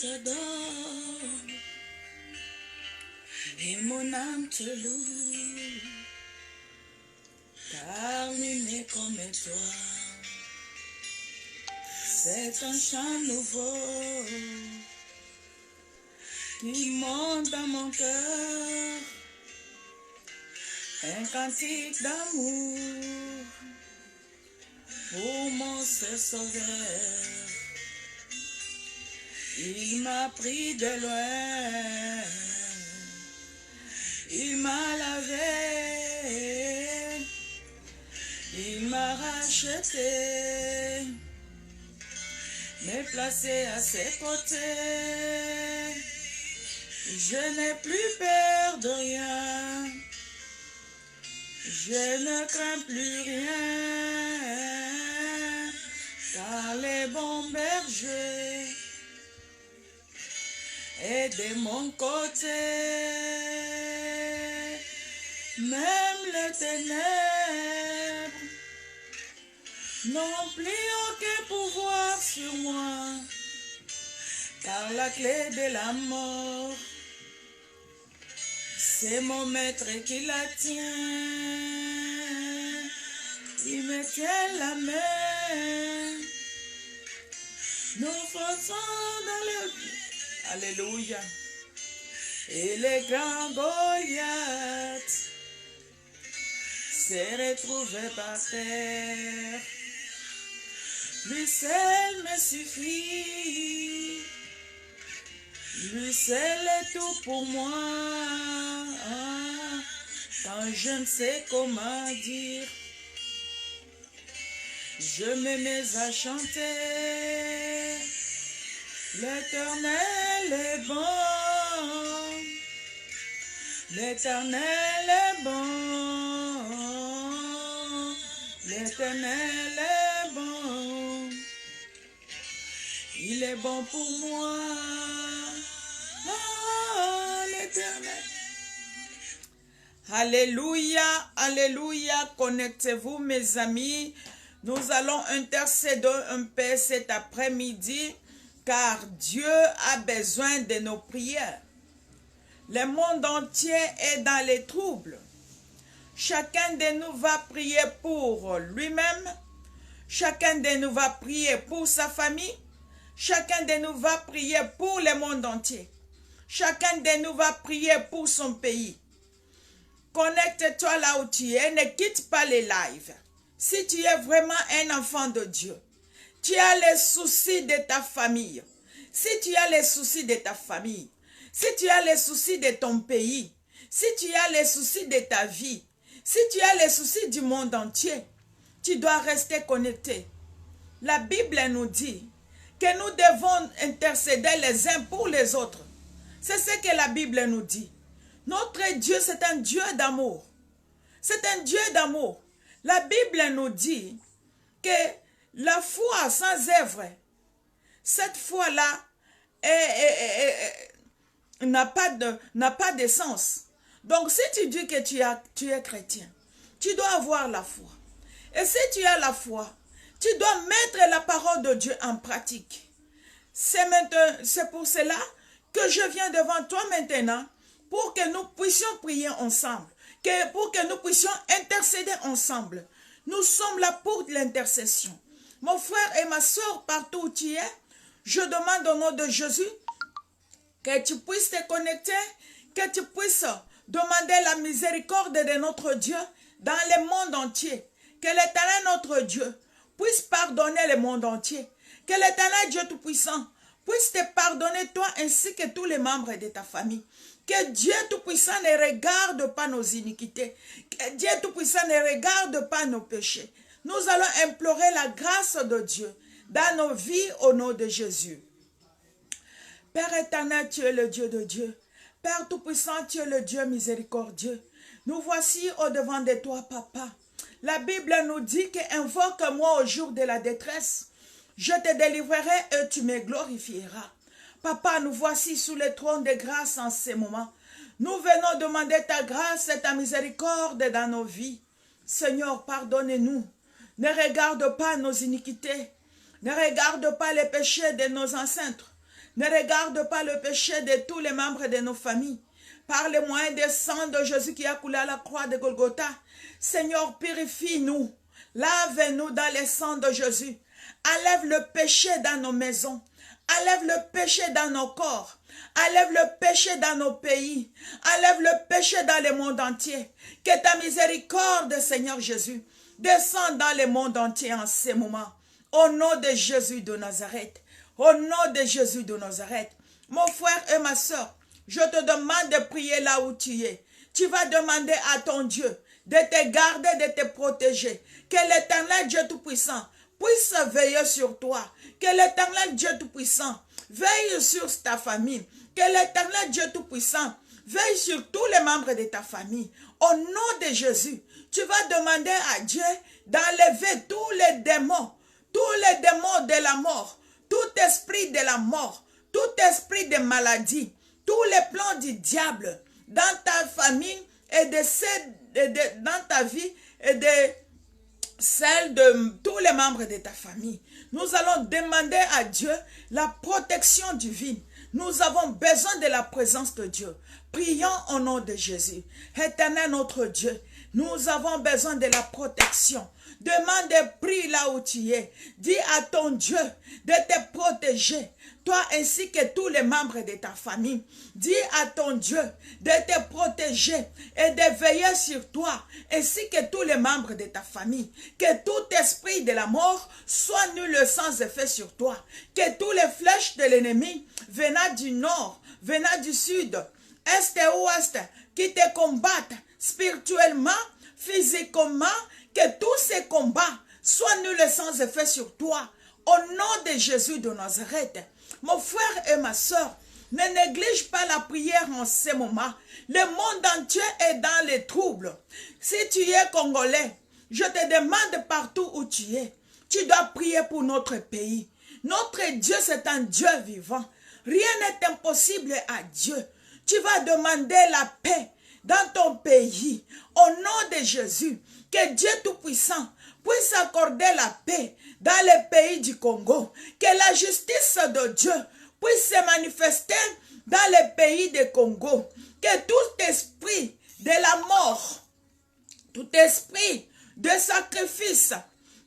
t'adore et mon âme te loue, car nul n'est comme toi. C'est un chant nouveau qui monte dans mon cœur, un cantique d'amour pour mon seul sauveur. Il m'a pris de loin, il m'a lavé, il m'a racheté, m'est placé à ses côtés. Je n'ai plus peur de rien, je ne crains plus rien, car les bons bergers est de mon côté. Même les ténèbres n'ont plus aucun pouvoir sur moi, car la clé de la mort, c'est mon maître qui la tient. Il me tient la main. Nous faisons dans le... Alléluia. Et les grands Goliath s'est retrouvé par terre. Lui seul me suffit. Lui seul est tout pour moi. Quand je ne sais comment dire, je me mets à chanter. L'Éternel est bon. L'Éternel est bon. L'Éternel est bon. Il est bon pour moi. Oh, l'Éternel. Alléluia, alléluia. Connectez-vous, mes amis. Nous allons intercéder un peu cet après-midi, car Dieu a besoin de nos prières. Le monde entier est dans les troubles. Chacun de nous va prier pour lui-même. Chacun de nous va prier pour sa famille. Chacun de nous va prier pour le monde entier. Chacun de nous va prier pour son pays. Connecte-toi là où tu es. Ne quitte pas les lives. Si tu es vraiment un enfant de Dieu, tu as les soucis de ta famille. Si tu as les soucis de ta famille, si tu as les soucis de ton pays, si tu as les soucis de ta vie, si tu as les soucis du monde entier, tu dois rester connecté. La Bible nous dit que nous devons intercéder les uns pour les autres. C'est ce que la Bible nous dit. Notre Dieu, c'est un Dieu d'amour. C'est un Dieu d'amour. La Bible nous dit que la foi sans œuvre, cette foi-là n'a pas de sens. Donc si tu dis que tu es chrétien, tu dois avoir la foi. Et si tu as la foi, tu dois mettre la parole de Dieu en pratique. C'est pour cela que je viens devant toi maintenant, pour que nous puissions prier ensemble, pour que nous puissions intercéder ensemble. Nous sommes là pour l'intercession. Mon frère et ma soeur, partout où tu es, je demande au nom de Jésus que tu puisses te connecter, que tu puisses demander la miséricorde de notre Dieu dans le monde entier. Que l'Éternel, notre Dieu, puisse pardonner le monde entier. Que l'Éternel, Dieu Tout-Puissant, puisse te pardonner toi ainsi que tous les membres de ta famille. Que Dieu Tout-Puissant ne regarde pas nos iniquités. Que Dieu Tout-Puissant ne regarde pas nos péchés. Nous allons implorer la grâce de Dieu dans nos vies au nom de Jésus. Père éternel, tu es le Dieu de Dieu. Père Tout-Puissant, tu es le Dieu miséricordieux. Nous voici au-devant de toi, Papa. La Bible nous dit que invoque-moi au jour de la détresse. Je te délivrerai et tu me glorifieras. Papa, nous voici sous le trône de grâce en ce moment. Nous venons demander ta grâce et ta miséricorde dans nos vies. Seigneur, pardonne-nous. Ne regarde pas nos iniquités. Ne regarde pas les péchés de nos ancêtres. Ne regarde pas le péché de tous les membres de nos familles. Par le moyen du sang de Jésus qui a coulé à la croix de Golgotha. Seigneur, purifie-nous. Lave-nous dans le sang de Jésus. Enlève le péché dans nos maisons. Enlève le péché dans nos corps. Enlève le péché dans nos pays. Enlève le péché dans le monde entier. Que ta miséricorde, Seigneur Jésus, descende dans le monde entier en ce moment. Au nom de Jésus de Nazareth. Au nom de Jésus de Nazareth. Mon frère et ma soeur, je te demande de prier là où tu es. Tu vas demander à ton Dieu de te garder, de te protéger. Que l'Éternel Dieu Tout-Puissant puisse veiller sur toi. Que l'Éternel Dieu Tout-Puissant veille sur ta famille. Que l'Éternel Dieu Tout-Puissant veille sur tous les membres de ta famille. Au nom de Jésus, tu vas demander à Dieu d'enlever tous les démons de la mort, tout esprit de la mort, tout esprit de maladie, tous les plans du diable dans ta famille et dans ta vie et de celle de tous les membres de ta famille. Nous allons demander à Dieu la protection divine. Nous avons besoin de la présence de Dieu. Prions au nom de Jésus. Éternel notre Dieu, nous avons besoin de la protection. Demande et prie là où tu es. Dis à ton Dieu de te protéger, toi ainsi que tous les membres de ta famille. Dis à ton Dieu de te protéger et de veiller sur toi, ainsi que tous les membres de ta famille. Que tout esprit de la mort soit nul sans effet sur toi. Que tous les flèches de l'ennemi venant du nord, venant du sud, est et ouest, qui te combattent spirituellement, physiquement, que tous ces combats soient nuls sans effet sur toi. Au nom de Jésus de Nazareth, mon frère et ma soeur, ne néglige pas la prière en ce moment. Le monde entier est dans les troubles. Si tu es Congolais, je te demande partout où tu es, tu dois prier pour notre pays. Notre Dieu, c'est un Dieu vivant. Rien n'est impossible à Dieu. Tu vas demander la paix dans ton pays. Au nom de Jésus, que Dieu Tout-Puissant puisse accorder la paix dans le pays du Congo. Que la justice de Dieu puisse se manifester dans le pays du Congo. Que tout esprit de la mort, tout esprit de sacrifice,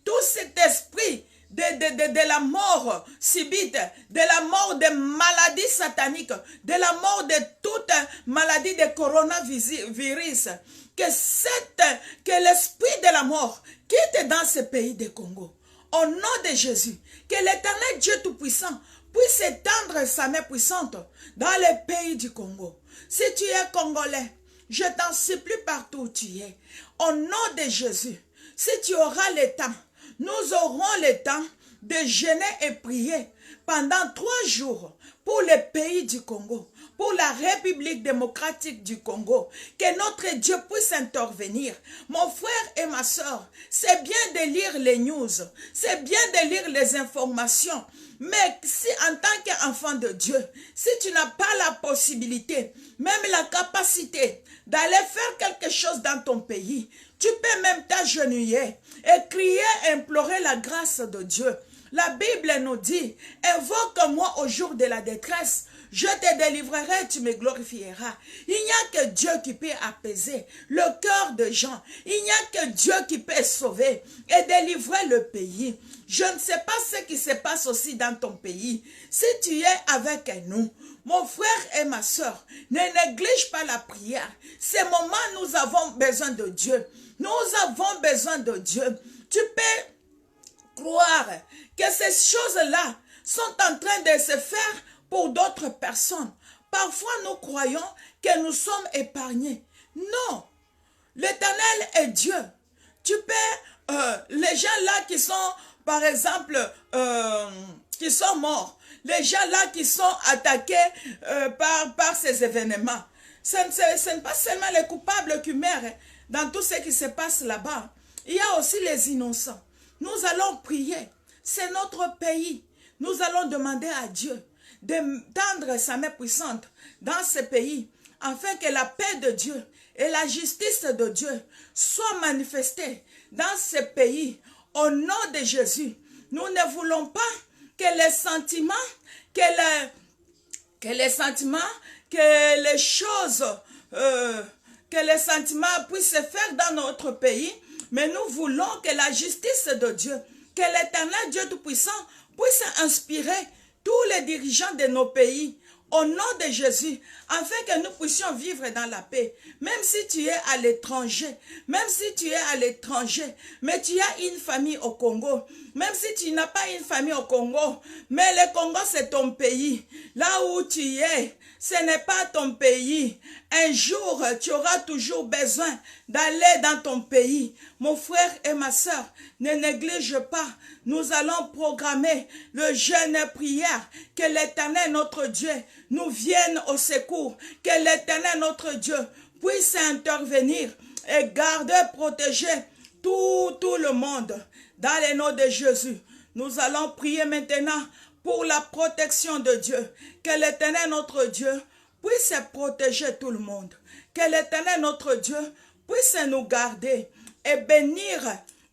tout cet esprit de la mort subite, de la mort des maladies sataniques, de la mort de toute maladie de coronavirus, que l'esprit de la mort quitte dans ce pays de Congo. Au nom de Jésus, que l'Éternel Dieu Tout-Puissant puisse étendre sa main puissante dans le pays du Congo. Si tu es Congolais, je t'en supplie partout où tu es. Au nom de Jésus, si tu auras le temps, nous aurons le temps de jeûner et prier pendant 3 jours pour le pays du Congo, pour la République démocratique du Congo, que notre Dieu puisse intervenir. Mon frère et ma soeur, c'est bien de lire les news, c'est bien de lire les informations, mais si en tant qu'enfant de Dieu, si tu n'as pas la possibilité, même la capacité d'aller faire quelque chose dans ton pays, tu peux même t'agenouiller et crier, implorer la grâce de Dieu. La Bible nous dit, invoque-moi au jour de la détresse, je te délivrerai, tu me glorifieras. Il n'y a que Dieu qui peut apaiser le cœur de gens. Il n'y a que Dieu qui peut sauver et délivrer le pays. Je ne sais pas ce qui se passe aussi dans ton pays. Si tu es avec nous, mon frère et ma soeur, ne néglige pas la prière. Ces moments, nous avons besoin de Dieu. Nous avons besoin de Dieu. Tu peux croire que ces choses-là sont en train de se faire pour d'autres personnes. Parfois, nous croyons que nous sommes épargnés. Non. L'Éternel est Dieu. Tu peux, les gens là qui sont, par exemple, qui sont morts, les gens là qui sont attaqués par ces événements, ce n'est pas seulement les coupables qui meurent dans tout ce qui se passe là-bas. Il y a aussi les innocents. Nous allons prier. C'est notre pays. Nous allons demander à Dieu de tendre sa main puissante dans ce pays, afin que la paix de Dieu et la justice de Dieu soient manifestées dans ce pays. Au nom de Jésus, nous ne voulons pas que les sentiments, que Que les sentiments, que les choses, que les sentiments puissent se faire dans notre pays, mais nous voulons que la justice de Dieu, que l'Éternel Dieu Tout-Puissant puisse inspirer tous les dirigeants de nos pays, au nom de Jésus, afin que nous puissions vivre dans la paix. Même si tu es à l'étranger, même si tu es à l'étranger, mais tu as une famille au Congo, même si tu n'as pas une famille au Congo, mais le Congo c'est ton pays. Là où tu es, ce n'est pas ton pays. Un jour, tu auras toujours besoin d'aller dans ton pays. Mon frère et ma soeur, ne néglige pas. Nous allons programmer le jeûne et prière. Que l'Éternel, notre Dieu, nous vienne au secours. Que l'Éternel, notre Dieu, puisse intervenir et garder, protéger tout le monde. Dans le nom de Jésus, nous allons prier maintenant pour la protection de Dieu. Que l'Éternel, notre Dieu, puisse protéger tout le monde. Que l'Éternel, notre Dieu, puisse nous garder et bénir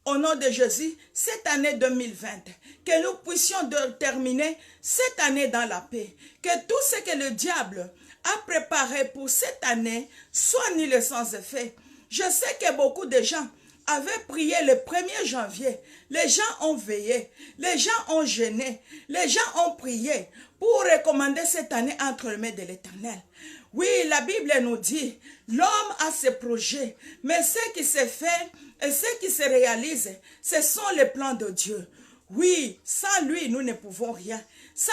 au nom de Jésus cette année 2020. Que nous puissions terminer cette année dans la paix. Que tout ce que le diable a préparé pour cette année soit nul sans effet. Je sais que beaucoup de gens avaient prié le 1er janvier. Les gens ont veillé, les gens ont jeûné, les gens ont prié pour recommander cette année entre les mains de l'Éternel. Oui, la Bible nous dit, l'homme a ses projets, mais ce qui se fait et ce qui se réalise, ce sont les plans de Dieu. Oui, sans lui, nous ne pouvons rien. Sans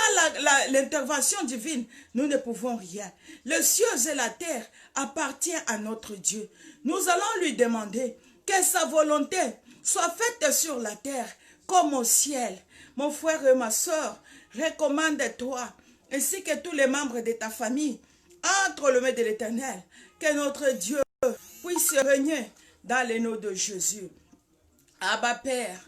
l'intervention divine, nous ne pouvons rien. Les cieux et la terre appartiennent à notre Dieu. Nous allons lui demander que sa volonté soit faite sur la terre comme au ciel. Mon frère et ma soeur, recommande-toi, ainsi que tous les membres de ta famille, entre les mains de l'Éternel, que notre Dieu puisse régner dans le nom de Jésus. Abba Père,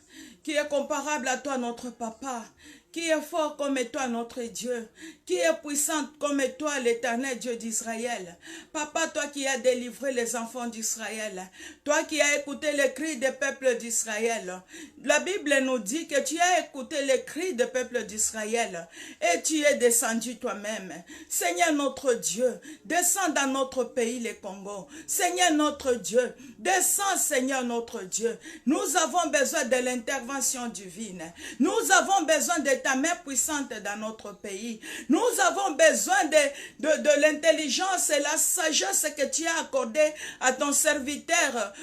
qui est comparable à toi, notre Papa, qui est fort comme toi, notre Dieu, qui est puissant comme toi, l'Éternel Dieu d'Israël. Papa, toi qui as délivré les enfants d'Israël, toi qui as écouté les cris des peuples d'Israël. La Bible nous dit que tu as écouté les cris des peuples d'Israël et tu es descendu toi-même. Seigneur notre Dieu, descends dans notre pays, le Congo. Seigneur notre Dieu, descends, Seigneur notre Dieu. Nous avons besoin de l'intervention divine. Nous avons besoin de ta main puissante dans notre pays. Nous avons besoin de l'intelligence et la sagesse que tu as accordée à ton serviteur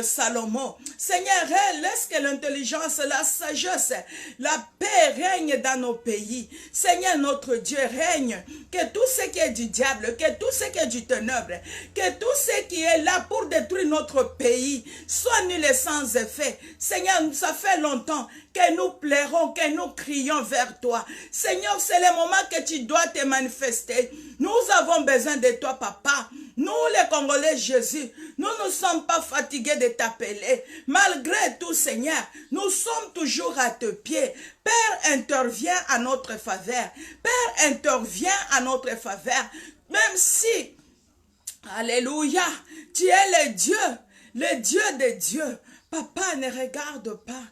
Salomon. Seigneur, laisse que l'intelligence, la sagesse, la paix règne dans nos pays. Seigneur notre Dieu, règne. Que tout ce qui est du diable, que tout ce qui est du ténèbre, que tout ce qui est là pour détruire notre pays soit nul et sans effet. Seigneur, ça fait longtemps que nous pleurons, que nous crions vers toi. Seigneur, c'est le moment que tu dois te manifester. Nous avons besoin de toi, Papa. Nous, les Congolais, Jésus, nous ne sommes pas fatigués de t'appeler. Malgré tout, Seigneur, nous sommes toujours à tes pieds. Père, interviens à notre faveur. Père, interviens à notre faveur. Même si, alléluia, tu es le Dieu des dieux. Papa, ne regarde pas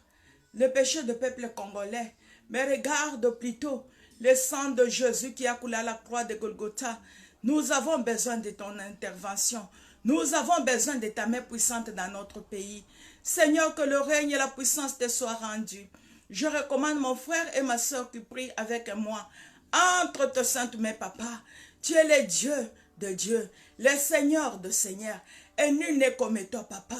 le péché du peuple congolais, mais regarde plutôt le sang de Jésus qui a coulé à la croix de Golgotha. Nous avons besoin de ton intervention. Nous avons besoin de ta main puissante dans notre pays. Seigneur, que le règne et la puissance te soient rendus. Je recommande mon frère et ma soeur qui prient avec moi. Entre tes saintes mains, Papa. Tu es le Dieu de Dieu, le Seigneur de Seigneurs. Et nul n'est comme toi, Papa.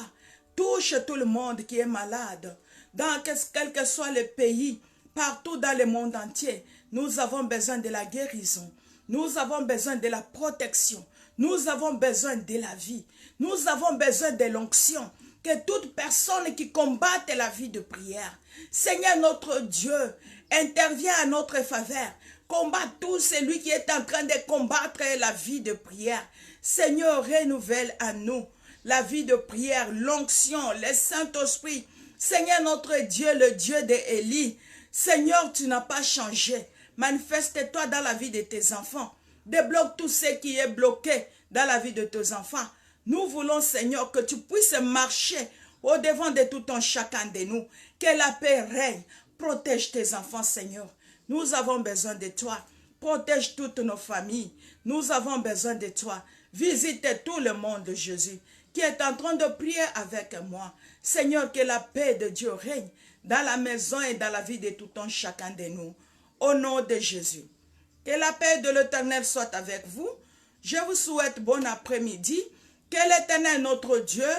Touche tout le monde qui est malade. Dans quel que soit le pays, partout dans le monde entier, nous avons besoin de la guérison. Nous avons besoin de la protection. Nous avons besoin de la vie. Nous avons besoin de l'onction. Que toute personne qui combatte la vie de prière, Seigneur notre Dieu, intervient à notre faveur. Combat tout celui qui est en train de combattre la vie de prière. Seigneur, renouvelle à nous la vie de prière, l'onction, le Saint-Esprit. Seigneur notre Dieu, le Dieu d'Élie. Seigneur, tu n'as pas changé. Manifeste-toi dans la vie de tes enfants. Débloque tout ce qui est bloqué dans la vie de tes enfants. Nous voulons, Seigneur, que tu puisses marcher au-devant de tout un chacun de nous. Que la paix règne. Protège tes enfants, Seigneur. Nous avons besoin de toi. Protège toutes nos familles. Nous avons besoin de toi. Visite tout le monde, Jésus, qui est en train de prier avec moi. Seigneur, que la paix de Dieu règne dans la maison et dans la vie de tout un chacun de nous. Au nom de Jésus. Que la paix de l'Éternel soit avec vous. Je vous souhaite bon après-midi. Que l'Éternel, notre Dieu,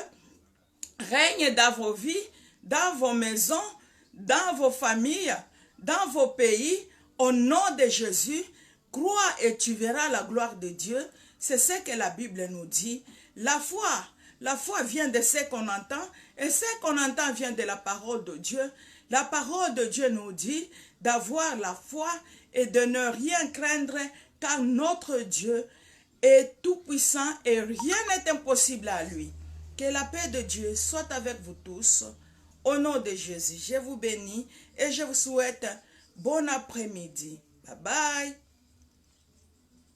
règne dans vos vies, dans vos maisons, dans vos familles, dans vos pays. Au nom de Jésus, crois et tu verras la gloire de Dieu. C'est ce que la Bible nous dit. La foi vient de ce qu'on entend et ce qu'on entend vient de la parole de Dieu. La parole de Dieu nous dit d'avoir la foi et de ne rien craindre car notre Dieu est tout puissant et rien n'est impossible à lui. Que la paix de Dieu soit avec vous tous. Au nom de Jésus, je vous bénis et je vous souhaite bon après-midi. Bye bye.